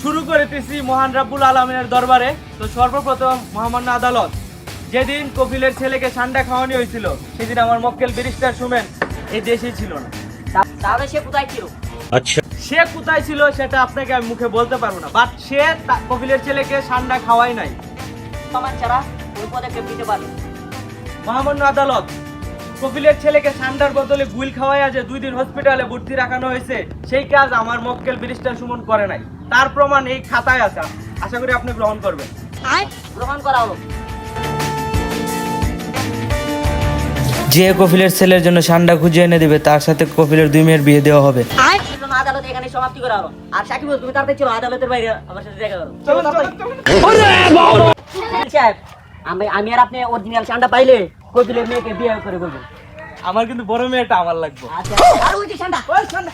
শুরু করিতেছি মহান রাব্বুল আলামিনের দরবারে। তো সর্বপ্রথম মহামান্য আদালত, যেদিন কপিলের ছেলেকে ঠান্ডা খাওয়ানি হয়েছিল সেদিন আমার মক্কেল ব্যারিস্টার সুমেন এই দেশেই ছিল না। তাহলে সে কোথায় ছিল? সে কোথায় ছিল সেটা আপনাকে আমি মুখে বলতে পারবো না, বাট সে কপিলের ছেলেকে ঠান্ডা খাওয়াই নাই। প্রমাণ ছাড়া ওই পদক্ষেপ নিতে পারবে। মহামান্য আদালত, কপিলের ছেলেকে ঠান্ডার বদলে গুল খাওয়াইয়া যে 2 দিন হসপিটালে ভর্তি রাখানো হয়েছে সেই কাজ আমার মক্কেল ব্যারিস্টার সুমন করে নাই। তার প্রমাণ এই খাতায় আছে, আশা করি আপনি গ্রহণ করবেন। গ্রহণ করা হলো। যে কপিলের ছেলের জন্য ঠান্ডা খুঁজে এনে দেবে তার সাথে কপিলের 2 মেয়ের বিয়ে দেওয়া হবে। আদালত এখানে সমাপ্তি করা হলো। আর সাকিব, তুমি তাড়াতাড়ি চলো, আদালতের বাইরে আমার সাথে দেখা করো। চলুন, চলুন, চলুন। সাহেব, আমি আর আপনি অরিজিনাল ঠান্ডা পাইলে কপিলের মেয়েকে বিয়ে করে বলবো। আমার কিন্তু বড় মেয়েটা আমার লাগবে। আচ্ছা, আর ওই যে ঠান্ডা, ওই ঠান্ডা।